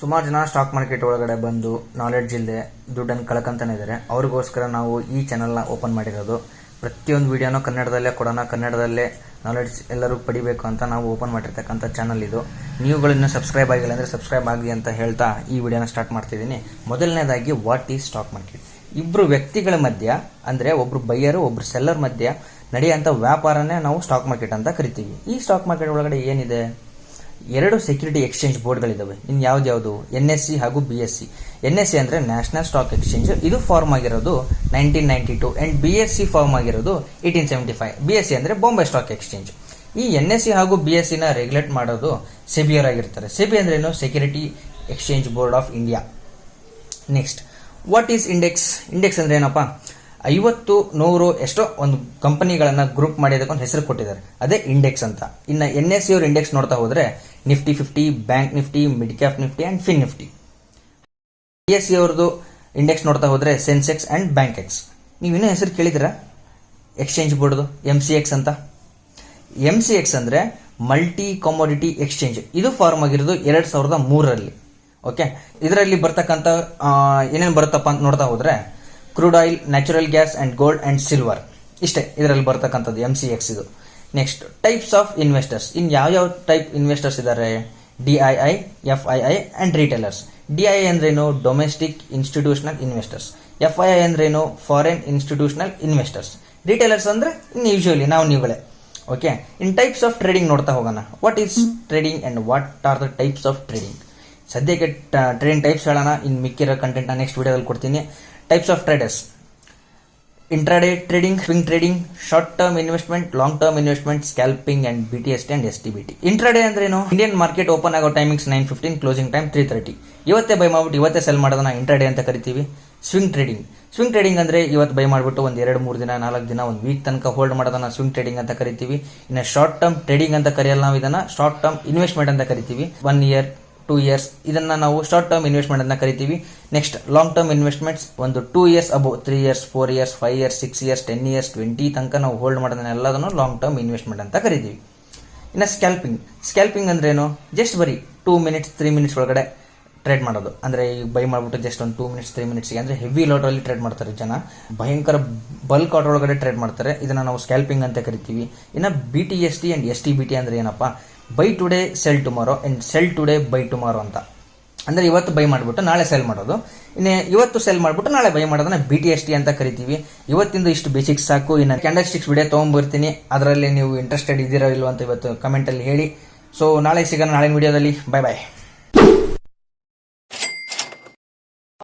ಸುಮಾರು ಜನ stock market ಒಳಗಡೆ ಬಂದು ನಾಲೆಡ್ಜ್ ಇಲ್ಲದೆ ದುಡ್ಡನ್ನು ಕಳ್ಕೊಂತಾನೆ ಇದ್ದಾರೆ. ಅವ್ರಿಗೋಸ್ಕರ ನಾವು ಈ ಚಾನಲ್ನ ಓಪನ್ ಮಾಡಿರೋದು. ಪ್ರತಿಯೊಂದು ವಿಡಿಯೋನೂ ಕನ್ನಡದಲ್ಲೇ ಕೊಡೋಣ, ಕನ್ನಡದಲ್ಲೇ ನಾಲೆಡ್ಜ್ ಎಲ್ಲರೂ ಪಡಿಬೇಕು ಅಂತ ನಾವು ಓಪನ್ ಮಾಡಿರ್ತಕ್ಕಂಥ ಚಾನಲ್ ಇದು. ನೀವುಗಳಿನ್ನ ಸಬ್ಸ್ಕ್ರೈಬ್ ಆಗಿಲ್ಲ ಅಂದರೆ ಸಬ್ಸ್ಕ್ರೈಬ್ ಆಗಿ ಅಂತ ಹೇಳ್ತಾ ಈ ವಿಡಿಯೋನ ಸ್ಟಾರ್ಟ್ ಮಾಡ್ತಿದ್ದೀನಿ. ಮೊದಲನೇದಾಗಿ ವಾಟ್ ಈಸ್ ಸ್ಟಾಕ್ ಮಾರ್ಕೆಟ್? ಇಬ್ಬರು ವ್ಯಕ್ತಿಗಳ ಮಧ್ಯ, ಅಂದರೆ ಒಬ್ಬರು ಬೈಯರು ಒಬ್ಬರು ಸೆಲ್ಲರ್ ಮಧ್ಯ ನಡೆಯುವಂಥ ವ್ಯಾಪಾರನೇ ನಾವು ಸ್ಟಾಕ್ ಮಾರ್ಕೆಟ್ ಅಂತ ಕರಿತೀವಿ. ಈ ಸ್ಟಾಕ್ ಮಾರ್ಕೆಟ್ ಒಳಗಡೆ ಏನಿದೆ? ಎರಡು ಸೆಕ್ಯೂರಿಟಿ ಎಕ್ಸ್ಚೇಂಜ್ ಬೋರ್ಡ್ಗಳಿದ್ದಾವೆ. ಇನ್ನು ಯಾವ್ದು NSE ಹಾಗೂ BSE. NSE ಅಂದರೆ ನ್ಯಾಷನಲ್ ಸ್ಟಾಕ್ ಎಕ್ಸ್ಚೇಂಜ್, ಇದು ಫಾರ್ಮ್ ಆಗಿರೋದು 1992 ಅಂಡ್ BSE ಫಾರ್ಮ್ ಆಗಿರೋದು 1875. BSE ಅಂದರೆ ಬಾಂಬೆ ಸ್ಟಾಕ್ ಎಕ್ಸ್ಚೇಂಜ್. ಈ NSE ಹಾಗೂ BSE ನ ರೆಗ್ಯುಲೇಟ್ ಮಾಡೋದು ಸೆಬಿಯರ್ ಆಗಿರ್ತಾರೆ. ಸೆಬಿ ಅಂದ್ರೆ ಏನು? Security exchange board of India. Next, what is index? Index ಅಂದ್ರೆ ಏನಪ್ಪಾ? 50, 100 ಎಷ್ಟೋ ಒಂದು ಕಂಪನಿಗಳನ್ನ ಗ್ರೂಪ್ ಮಾಡಿ ಅದಕ್ಕೊಂದು ಹೆಸರು ಕೊಟ್ಟಿದ್ದಾರೆ, ಅದೇ ಇಂಡೆಕ್ಸ್ ಅಂತ. ಇನ್ನು NSE ಅವ್ರ ಇಂಡೆಕ್ಸ್ ನೋಡ್ತಾ ಹೋದ್ರೆ Nifty 50, bank Nifty, mid cap Nifty and fin Nifty. BSE ಅವ್ರದ್ದು ಇಂಡೆಕ್ಸ್ ನೋಡ್ತಾ ಹೋದ್ರೆ ಸೆನ್ಸೆಕ್ಸ್ ಅಂಡ್ ಬ್ಯಾಂಕ್ ಎಕ್ಸ್. ನೀವು ಇನ್ನೂ ಹೆಸರು ಕೇಳಿದಿರಾ ಎಕ್ಸ್ಚೇಂಜ್ ಬೋರ್ಡ್ದು? MCX ಅಂತ. MCX ಅಂದ್ರೆ ಮಲ್ಟಿ ಕಮೋಡಿಟಿ ಎಕ್ಸ್ಚೇಂಜ್. ಇದು ಫಾರ್ಮ್ ಆಗಿರೋದು 2003ರಲ್ಲಿ. ಓಕೆ, ಇದರಲ್ಲಿ ಬರ್ತಕ್ಕಂಥ ಏನೇನು ಬರುತ್ತಪ್ಪ ಅಂತ ನೋಡ್ತಾ ಹೋದ್ರೆ crude oil, natural gas and gold and silver, ಇಷ್ಟೇ ಇದರಲ್ಲಿ ಬರ್ತಕ್ಕಂಥದ್ದು MCX ಇದು. Next, types of investors. ಇನ್ನು ಯಾವ ಟೈಪ್ ಇನ್ವೆಸ್ಟರ್ಸ್ ಇದ್ದಾರೆ? DII, FII and retailers. DII ಅಂದ್ರೇನು? Domestic institutional investors. FII ಅಂದ್ರೇನು? Foreign institutional investors. ರಿಟೇಲರ್ಸ್ ಅಂದ್ರೆ ಇನ್ನು ಯೂಶುವಲಿ ನೀವುಗಳೇ. Okay, in types of trading ನೋಡ್ತಾ ಹೋಗೋಣ. What is trading and what are the types of trading? ಸದ್ಯಕ್ಕೆ trading types ಹೇಳೋಣ, ಇನ್ನು ಮಿಕ್ಕಿರೋ ಕಂಟೆಂಟ್ ನೆಕ್ಸ್ಟ್ ವಿಡಿಯೋದಲ್ಲಿ ಕೊಡ್ತೀನಿ. Types of traders: intraday trading, swing trading, short term investment, long term investment, scalping and BTST and STBT. Intraday ಅಂದ್ರೇನು? Indian market open ಆಗೋ timings 9:15, closing time 3:30. ಇವತ್ತೇ by ಮಾಡ್ಬಿಟ್ಟು ಇವತ್ತೇ ಸೆಲ್ ಮಾಡೋದನ್ನ ಇಂಟ್ರಾಡೇ ಅಂತ ಕರಿತೀವಿ. Swing trading. ಸ್ವಿಂಗ್ ಟ್ರೇಡಿಂಗ್ ಅಂದ್ರೆ ಇವತ್ತು ಬೈ ಮಾಡ್ಬಿಟ್ಟು ಒಂದು 2-3 ದಿನ, 4 ದಿನ, ಒಂದು ವೀಕ್ ತನಕ ಹೋಲ್ಡ್ ಮಾಡೋದನ್ನ ಸ್ವಿಂಗ್ ಟ್ರೇಡಿಂಗ್ ಅಂತ ಕರಿತೀವಿ. ಇನ್ನು ಶಾರ್ಟ್ ಟರ್ಮ್ ಟ್ರೇಡಿಂಗ್ ಅಂತ ಕರೆಯಲ್ಲ, ನಾವು ಇದನ್ನ ಶಾರ್ಟ್ ಟರ್ಮ್ ಇನ್ವೆಸ್ಟ್ಮೆಂಟ್ ಅಂತ ಕರಿತೀವಿ. 1 year, 2 years ಇದನ್ನ ನಾವು ಶಾರ್ಟ್ ಟರ್ಮ್ ಇನ್ವೆಸ್ಟ್ಮೆಂಟ್ ಅಂತ ಕರಿತೀವಿ. ನೆಕ್ಸ್ಟ್, ಲಾಂಗ್ ಟರ್ಮ್ ಇನ್ವೆಸ್ಟ್ಮೆಂಟ್ಸ್ ಒಂದು 2 years above, 3 years, 4 years, 5 years, 6 years, 10 years, 20 ತನಕ ನಾವು ಹೋಲ್ಡ್ ಮಾಡೋದನ್ನ ಎಲ್ಲದನ್ನು ಲಾಂಗ್ ಟರ್ಮ್ ಇನ್ವೆಸ್ಟ್ಮೆಂಟ್ ಅಂತ ಕರಿತೀವಿ. ಇನ್ನು ಸ್ಕ್ಯಾಲ್ಪಿಂಗ್. ಸ್ಕ್ಯಾಲ್ಪಿಂಗ್ ಅಂದ್ರೇನು? ಜಸ್ಟ್ ಬರೀ 2 minutes, 3 minutes ಒಳಗಡೆ ಟ್ರೇಡ್ ಮಾಡೋದು. ಅಂದ್ರೆ ಈಗ ಬೈ ಮಾಡ್ಬಿಟ್ಟು ಜಸ್ಟ್ ಒಂದು 2 minutes, 3 minutes ಅಂದ್ರೆ ಹೆವಿ ಲಾಟ್ ಅಲ್ಲಿ ಟ್ರೇಡ್ ಮಾಡ್ತಾರೆ ಜನ, ಭಯಂಕರ ಬಲ್ಕ್ ಆರ್ಡರ್ ಒಳಗಡೆ ಟ್ರೇಡ್ ಮಾಡ್ತಾರೆ. ಇದನ್ನ ನಾವು ಸ್ಕ್ಯಾಲ್ಪಿಂಗ್ ಅಂತ ಕರಿತೀವಿ. ಇನ್ನು BTST ಅಂಡ್ STBT ಅಂದ್ರೆ ಏನಪ್ಪಾ? By today cell tomorrow and sell today by tomorrow ಅಂತ. ಅಂದ್ರೆ ಇವತ್ತು ಬೈ ಮಾಡ್ಬಿಟ್ಟು ನಾಳೆ ಸೆಲ್ ಮಾಡೋದು, ಇನ್ನು ಇವತ್ತು ಸೆಲ್ ಮಾಡ್ಬಿಟ್ಟು ನಾಳೆ ಬೈ ಮಾಡೋದನ್ನ BTST ಅಂತ ಕರಿತೀವಿ. ಇವತ್ತಿಂದ ಇಷ್ಟು ಬೇಸಿಕ್ಸ್ ಸಾಕು. ಇನ್ನು ಕ್ಯಾಂಡಲ್ ಸ್ಟಿಕ್ಸ್ ವಿಡಿಯೋ ತಗೊಂಡ್ಬರ್ತೀನಿ, ಅದರಲ್ಲಿ ನೀವು ಇಂಟ್ರೆಸ್ಟೆಡ್ ಇದ್ದೀರಾ ಇಲ್ವಾ ಅಂತ ಇವತ್ತು ಕಮೆಂಟ್ ಅಲ್ಲಿ ಹೇಳಿ. ಸೊ ನಾಳೆ ಸಿಗೋಣ ನಾಳಿನ ವಿಡಿಯೋದಲ್ಲಿ. ಬೈ ಬಾಯ್.